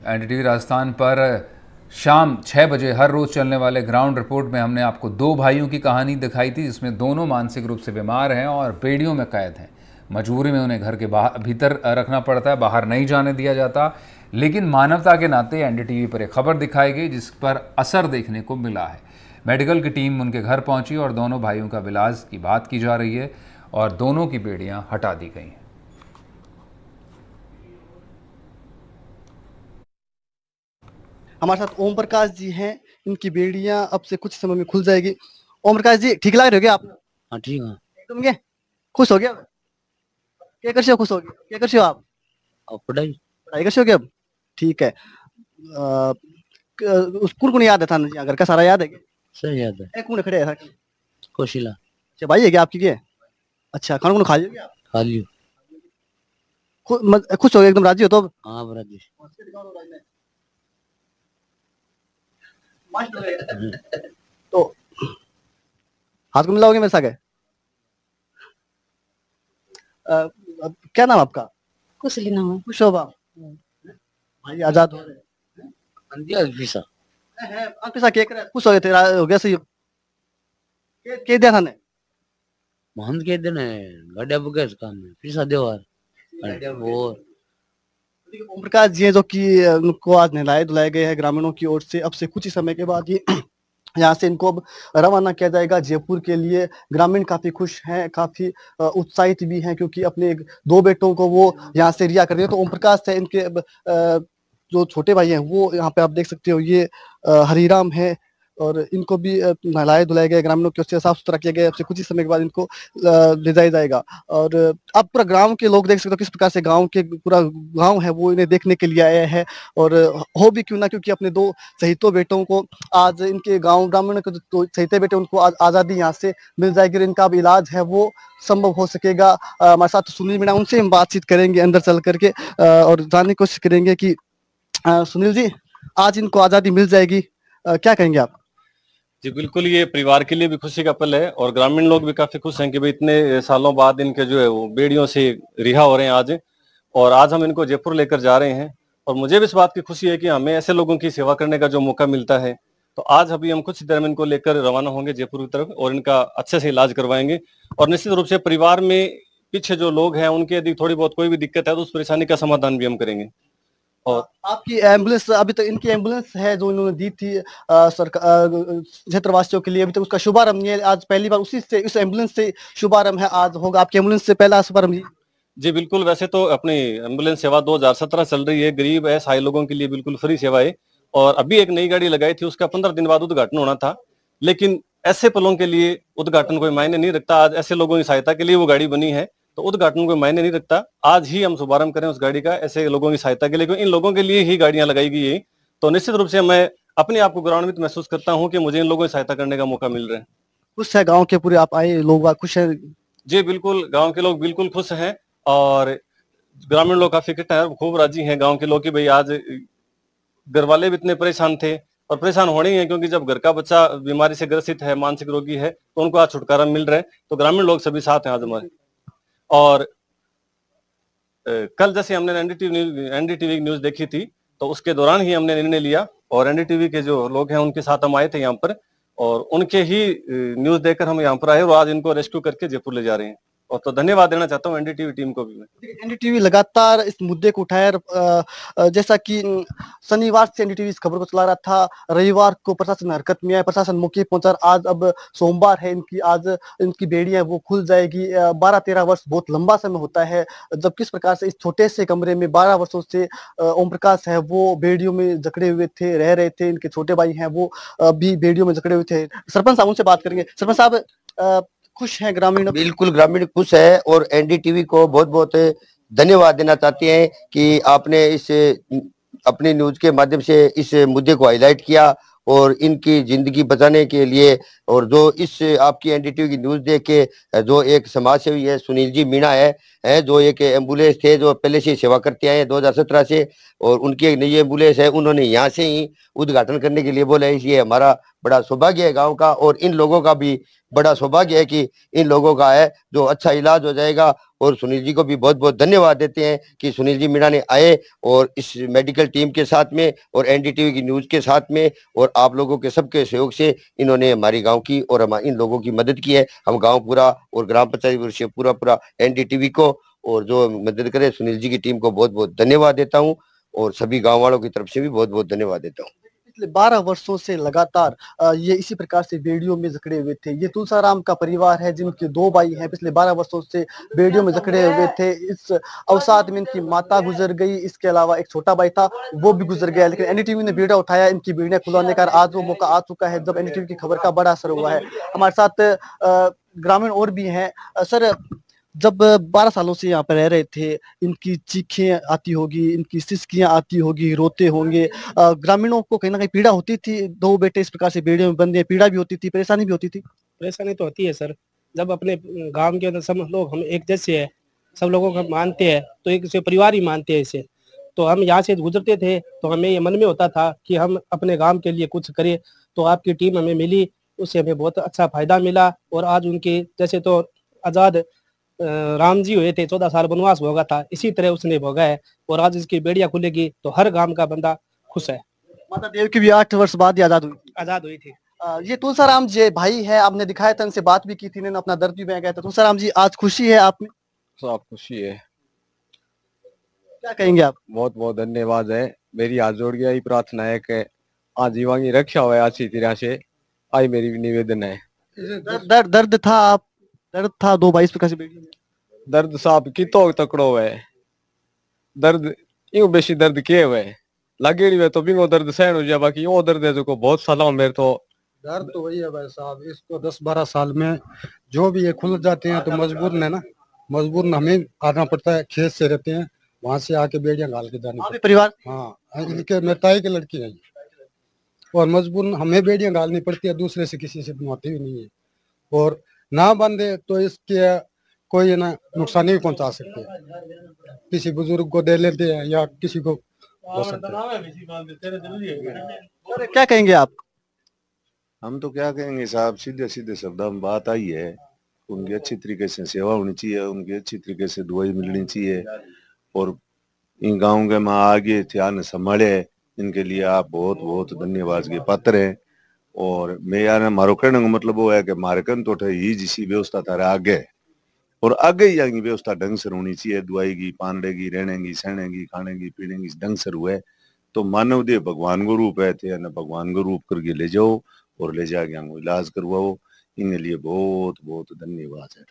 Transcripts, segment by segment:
NDTV Rajasthan पर शाम 6 बजे हर रोज़ चलने वाले ग्राउंड रिपोर्ट में हमने आपको दो भाइयों की कहानी दिखाई थी, जिसमें दोनों मानसिक रूप से बीमार हैं और बेड़ियों में कैद हैं। मजबूरी में उन्हें घर के भीतर रखना पड़ता है, बाहर नहीं जाने दिया जाता। लेकिन मानवता के नाते एनडीटीवी पर एक खबर दिखाई गई जिस पर असर देखने को मिला है। मेडिकल की टीम उनके घर पहुंची और दोनों भाइयों का इलाज की बात की जा रही है और दोनों की बेड़ियां हटा दी गई हैं। हमारे साथ ओम प्रकाश जी हैं। इनकी बेड़ियां अब से कुछ समय में खुल जाएगी। ओम प्रकाश जी, ठीक लग रहे हो क्या आप? हाँ ठीक है। एकदम के खुश हो गया? क्या कर खुश हो गया? क्या कर आप? अब पढ़ाई पढ़ाई कर क्या अब? ठीक है। स्कूल को नहीं याद है था ना जी? घर का सारा याद है क्या? सही याद है। कौन खड़े है? कोशिला। अच्छा भाई है क्या आपकी? क्या? अच्छा, खाना खुना खा लियो क्या? खा लियो। खुश हो गए एकदम, राजी हो तो? हाँ राजी। तो हाथ को मिलाओगे मेरे साथ? क्या नाम आपका? कुशली नाम है। खुश हो बाप भाई, आजाद हो रहे खुश हो गए थे? हो गया सही? के दिया था ने महंत के दिन है गाड़िया बुके काम में पैसा दे और ओम प्रकाश जी जो कि उनको आज नहलाए धुलाए गए हैं ग्रामीणों की ओर से। अब से कुछ ही समय के बाद ही यहाँ से इनको अब रवाना किया जाएगा जयपुर के लिए। ग्रामीण काफी खुश हैं, काफी उत्साहित भी हैं, क्योंकि अपने दो बेटों को वो यहाँ से रिहा कर रहे हैं। तो ओम प्रकाश है, इनके जो छोटे भाई हैं वो यहाँ पे आप देख सकते हो, ये हरिराम है और इनको भी नहलाए धुलाए गए, ग्रामीणों की ओर से साफ सुथरा किया गया। अब से कुछ ही समय के बाद इनको ले जाया जाएगा। और अब पूरा गांव के लोग देख सकते हो किस प्रकार से गांव के पूरा गांव है वो इन्हें देखने के लिए आया है। और हो भी क्यों ना, क्योंकि अपने दो शहीदों बेटों को आज इनके गाँव ग्रामीणों के जो शहीद बेटे उनको आज़ादी यहाँ से मिल जाएगी और इनका अब इलाज है वो संभव हो सकेगा। हमारे साथ सुनील मीणा, उनसे हम बातचीत करेंगे अंदर चल करके और जानने की कोशिश करेंगे कि सुनील जी, आज इनको आज़ादी मिल जाएगी, क्या कहेंगे आप? जी बिल्कुल, ये परिवार के लिए भी खुशी का पल है और ग्रामीण लोग भी काफी खुश हैं कि भाई इतने सालों बाद इनके जो है वो बेड़ियों से रिहा हो रहे हैं आज। और आज हम इनको जयपुर लेकर जा रहे हैं और मुझे भी इस बात की खुशी है कि हमें ऐसे लोगों की सेवा करने का जो मौका मिलता है। तो आज अभी हम कुछ देर में इनको लेकर रवाना होंगे जयपुर की तरफ और इनका अच्छे से इलाज करवाएंगे। और निश्चित रूप से परिवार में पीछे जो लोग हैं उनके यदि थोड़ी बहुत कोई भी दिक्कत है तो उस परेशानी का समाधान भी हम करेंगे। और आपकी एम्बुलेंस, अभी तक इनकी एम्बुलेंस है जो इन्होंने दी थी सरकार क्षेत्रवासियों के लिए, अभी तक उसका शुभारंभ नहीं है। आज पहली बार उसी से, इस एम्बुलेंस से शुभारंभ है, आज होगा आपकी एम्बुलेंस से पहला शुभारंभ? जी बिल्कुल, वैसे तो अपनी एम्बुलेंस सेवा 2017 चल रही है, गरीब असहाय लोगों के लिए बिल्कुल फ्री सेवा है। और अभी एक नई गाड़ी लगाई थी, उसका 15 दिन बाद उद्घाटन होना था, लेकिन ऐसे पलों के लिए उद्घाटन कोई मायने नहीं रखता। आज ऐसे लोगों की सहायता के लिए वो गाड़ी बनी है, तो उद्घाटन कोई मायने नहीं रखता। आज ही हम शुभारंभ करें उस गाड़ी का ऐसे लोगों की सहायता के लिए, क्योंकि इन लोगों के लिए ही गाड़ियां लगाई गई है। तो निश्चित रूप से मैं अपने आप को गौरवान्वित महसूस करता हूँ कि मुझे इन लोगों की सहायता करने का मौका मिल रहा है। खुश है गाँव के पूरे आप आए लोग, खुश है? जी बिल्कुल, गाँव के लोग बिल्कुल खुश हैं और ग्रामीण लोग काफी इकट्ठा है, खूब राजी हैं गांव के लोग कि भाई आज घर वाले भी इतने परेशान थे और परेशान होने ही है, क्योंकि जब घर का बच्चा बीमारी से ग्रसित है, मानसिक रोगी है, तो उनको आज छुटकारा मिल रहा है। तो ग्रामीण लोग सभी साथ हैं आज हमारे। और कल जैसे हमने एनडीटीवी की न्यूज देखी थी, तो उसके दौरान ही हमने निर्णय लिया और एनडीटीवी के जो लोग हैं उनके साथ हम आए थे यहाँ पर और उनके ही न्यूज देखकर हम यहाँ पर आए और आज इनको रेस्क्यू करके जयपुर ले जा रहे हैं। और तो धन्यवाद देना चाहता हूँ एनडीटीवी टीम को भी मैं। एनडीटीवी लगातार इस मुद्दे को उठाया, जैसा कि शनिवार से एनडीटीवी इस खबर को चला रहा था, रविवार को प्रशासन हरकत में आया, प्रशासन मौके पहुंचा। आज अब सोमवार है, आज इनकी बेड़ियां वो खुल जाएगी। 12-13 वर्ष बहुत लंबा समय होता है, जब किस प्रकार से इस छोटे से कमरे में 12 वर्षों से ओम प्रकाश है वो बेड़ियों में जकड़े हुए थे, रह रहे थे। इनके छोटे भाई हैं वो भी बेड़ियों में जकड़े हुए थे। सरपंच साहब उनसे बात करेंगे। सरपंच साहब, खुश हैं ग्रामीण? बिल्कुल, ग्रामीण खुश है और एनडीटीवी को बहुत बहुत धन्यवाद देना चाहते हैं कि आपने इस अपनी न्यूज के माध्यम से इस मुद्दे को हाईलाइट किया और इनकी जिंदगी बचाने के लिए। और जो इस आपकी एनडीटीवी की न्यूज देख के जो एक समाज सेवी है सुनील जी मीणा है जो एक एम्बुलेंस थे जो पहले से सेवा करते आए 2017 से, और उनकी एक नई एम्बुलेंस है, उन्होंने यहाँ से ही उद्घाटन करने के लिए बोला है। इसलिए हमारा बड़ा सौभाग्य है गांव का और इन लोगों का भी बड़ा सौभाग्य है कि इन लोगों का है जो अच्छा इलाज हो जाएगा और सुनील जी को भी बहुत बहुत धन्यवाद देते हैं कि सुनील जी मीणा ने आए और इस मेडिकल टीम के साथ में और एनडीटीवी की न्यूज के साथ में और आप लोगों के सबके सहयोग से इन्होंने हमारी गांव की और हम इन लोगों की मदद की है। हम गांव पूरा और ग्राम पंचायत पूरा एनडीटीवी को और जो मदद करे सुनील जी की टीम को बहुत बहुत धन्यवाद देता हूँ और सभी गाँव वालों की तरफ से भी बहुत बहुत धन्यवाद देता हूँ। पिछले 12 वर्षों से लगातार ये इसी प्रकार से बेड़ियों में जकड़े हुए थे। ये तुलसाराम का परिवार है जिनके 2 भाई हैं, पिछले 12 वर्षों से बेड़ियों में जकड़े हुए थे। इस अवसाद में इनकी माता गुजर गई, इसके अलावा एक छोटा भाई था वो भी गुजर गया, लेकिन एनडीटीवी ने बीड़ा उठाया, इनकी बेड़ियां खुलवाने का आज वो मौका आ चुका है जब एनडीटीवी की खबर का बड़ा असर हुआ है। हमारे साथ ग्रामीण और भी हैं। सर, जब 12 सालों से यहाँ पर रह रहे थे, इनकी चीखें आती होगी, इनकी सिसकियां आती होगी, रोते होंगे, ग्रामीणों को कहीं ना कहीं पीड़ा होती थी। 2 बेटे इस प्रकार से बेड़ियों में बंद हैं, पीड़ा भी होती थी, परेशानी भी होती थी। परेशानी तो होती है सर, जब अपने गांव के अंदर सब लोग हम एक जैसे हैं, सब लोगों को मानते हैं तो एक दूसरे परिवार ही मानते हैं इसे। तो हम यहाँ से गुजरते थे तो हमें ये मन में होता था कि हम अपने गांव के लिए कुछ करें, तो आपकी टीम हमें मिली, उससे हमें बहुत अच्छा फायदा मिला। और आज उनके जैसे तो आजाद राम जी हुए थे, 14 साल वनवास भोगा था, इसी तरह उसने भोगा है और आज इसकी बेड़ियां खुलेगी तो हर गांव का बंदा खुश है। माता देव की भी 8 वर्ष बाद ही आजाद हुई थी। ये तुलसाराम जी भाई है, आपने दिखाया था, इनसे बात भी की थी, इन्होंने अपना दर्द भी बयां किया था। तुलसाराम जी, आज खुशी है आप में? सब खुशी है। क्या कहेंगे आप? बहुत बहुत धन्यवाद है। मेरी हाथ जोड़ के यही प्रार्थना है कि आजीवन की रक्षा हो अच्छी तरह से, आई मेरी निवेदन है। दर्द था 2 भाई इस प्रकार से बेड़ियों में? दर्द साहब कितो तकड़ो है, दर्द यूं बेसी दर्द के हुए लगेड़ी हुए तो बिंगो दर्द सहन हो जाए, बाकी वो दर्द है जो बहुत सालों मेरे तो दर्द तो वही है भाई साहब। इसको 10-12 साल में जो भी ये खुल जाते हैं तो मजबूर हमें आना पड़ता है। खेत से रहते हैं, वहां से आके बेड़ियां घाल के जाने परिवार। हाँ, इनके मेरे ताई के लड़की है और मजबूर हमें बेड़ियां घालनी पड़ती है, दूसरे से किसी से बनवाती भी नहीं है। और ना बंदे तो इसके कोई ना नुकसानी भी पहुंचा सकते हैं, किसी बुजुर्ग को दे लेते हैं या किसी को हो सकता है। क्या कहेंगे आप? हम तो क्या कहेंगे साहब, सीधे सीधे शब्दों में बात आई है। उनकी अच्छी तरीके से सेवा होनी चाहिए, उनकी अच्छी तरीके से दुआई मिलनी चाहिए और इन गाँव के माँ आगे ध्यान संभाले, इनके लिए आप बहुत बहुत धन्यवाद के पात्र हैं। और मैं यार मारो कहने का मतलब वो है कि मारे कन तो ही जिसी व्यवस्था थारे आगे और आगे ही आगे व्यवस्था ढंग से होनी चाहिए, दुआई की, पांडे की, रहने की, सहने की, खाने की, पीने की ढंग से हुए तो मानव देह भगवान को रूप है थे, भगवान को रूप करके ले जाओ और ले जाके हमको इलाज करवाओ। इनके लिए बहुत बहुत धन्यवाद है।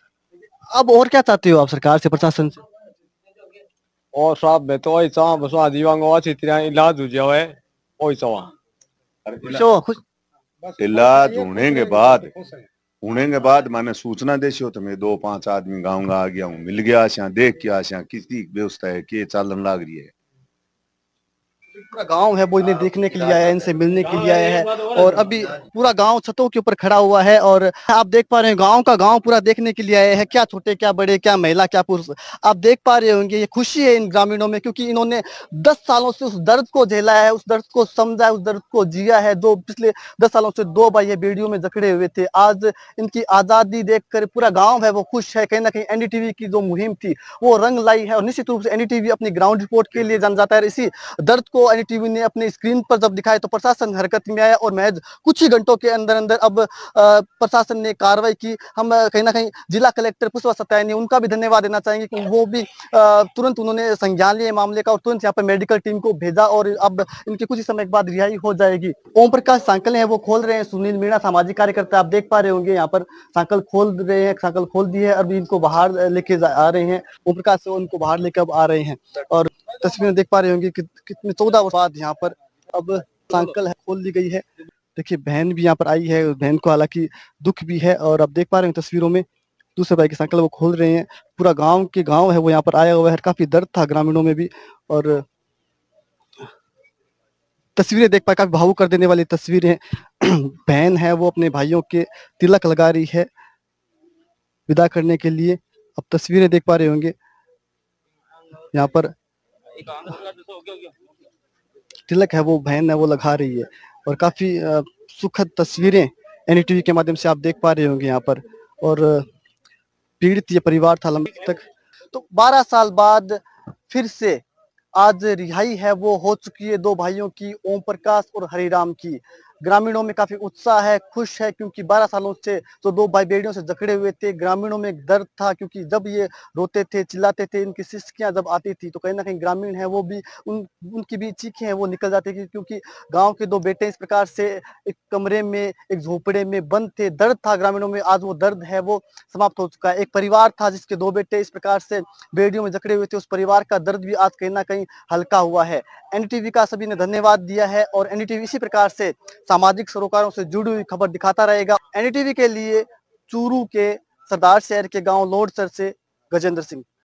अब और क्या चाहते हो आप सरकार से, प्रशासन से? और साहब मैं तो वही चाह बस आजीवन को अच्छी तरह इलाज हो जाए, वही चाह इलाज होने के बाद मैंने सूचना देसी हो तो मैं 2-5 आदमी गाँव का आ गया हूँ, मिल गया देख के आशा किसी व्यवस्था है कि चालन लाग रही है। पूरा गांव है वो इन्हें देखने के लिए आया है, इनसे मिलने के लिए आया है और अभी पूरा गांव छतों के ऊपर खड़ा हुआ है और आप देख पा रहे हैं गांव का गांव पूरा देखने के लिए आया है। क्या छोटे, क्या बड़े, क्या महिला, क्या पुरुष, आप देख पा रहे होंगे। ये खुशी है इन ग्रामीणों में क्योंकि इन्होंने 10 सालों से उस दर्द को झेला है, उस दर्द को समझा है, उस दर्द को जिया है। जो पिछले 10 सालों से 2 भाई बेड़ियों में जकड़े हुए थे, आज इनकी आजादी देखकर पूरा गाँव है वो खुश है। कहीं ना कहीं एनडीटीवी की जो मुहिम थी वो रंग लाई है और निश्चित रूप से एनडीटीवी अपनी ग्राउंड रिपोर्ट के लिए जाना जाता है। इसी दर्द को एनडीटीवी ने अपने स्क्रीन पर जब दिखाया तो प्रशासन हरकत में आया और महज कुछ ही घंटों के अंदर अंदर अब प्रशासन ने कार्रवाई की। हम कहीं ना कहीं जिला कलेक्टर पुष्पा सत्यानी, उनका भी धन्यवाद देना चाहेंगे कि वो भी तुरंत उन्होंने संज्ञान लिया मामले का और तुरंत यहाँ पर मेडिकल टीम को भेजा और अब इनके कुछ ही समय के बाद रिहाई हो जाएगी। ओम प्रकाश सांकल है वो खोल रहे हैं, सुनील मीणा सामाजिक कार्यकर्ता आप देख पा रहे होंगे यहाँ पर सांकल खोल रहे हैं, सांकल खोल दी है, अभी इनको बाहर लेके आ रहे हैं। ओम प्रकाश से उनको बाहर लेकर आ रहे हैं और तस्वीरें देख पा रहे होंगे कि कितने 14 वर्ष बाद यहाँ पर अब सांकल है खोल दी गई है। देखिए बहन भी यहाँ पर आई है, बहन को हालांकि दुख भी है और अब देख पा रहे हैं तस्वीरों में दूसरे भाई की सांकल वो खोल रहे हैं। पूरा गांव है वो यहाँ पर आया हुआ है, काफी दर्द था ग्रामीणों में भी और तस्वीरें देख पाए काफी भावुक कर देने वाली तस्वीरें। बहन है वो अपने भाइयों के तिलक लगा रही है विदा करने के लिए। अब तस्वीरें देख पा रहे होंगे यहाँ पर तिलक है वो बहन है वो लगा रही है और काफी सुखद तस्वीरें एनडीटीवी के माध्यम से आप देख पा रहे होंगे यहाँ पर। और पीड़ित ये परिवार था लंबे तक तो 12 साल बाद फिर से आज रिहाई है वो हो चुकी है दो भाइयों की, ओम प्रकाश और हरिराम की। ग्रामीणों में काफी उत्साह है, खुश है, क्योंकि 12 सालों से जो दो भाई बेड़ियों से जकड़े हुए थे, ग्रामीणों में एक दर्द था, क्योंकि जब ये रोते थे, चिल्लाते थे, इनकी सिसकियां जब आती थी तो कहीं ना कहीं ग्रामीण है वो भी उनकी भी चीखें हैं वो निकल जाती थी, क्योंकि गांव के दो बेटे इस प्रकार से एक कमरे में, एक झोपड़े में बंद थे। दर्द था ग्रामीणों में, आज वो दर्द है वो समाप्त हो चुका है। एक परिवार था जिसके दो बेटे इस प्रकार से बेड़ियों में जकड़े हुए थे, उस परिवार का दर्द भी आज कहीं ना कहीं हल्का हुआ है। एनडीटीवी का सभी ने धन्यवाद दिया है और एनडीटीवी इसी प्रकार से सामाजिक सरोकारों से जुड़ी हुई खबर दिखाता रहेगा। एनडीटीवी के लिए चूरू के सरदार शहर के गांव लोडसर से गजेंद्र सिंह।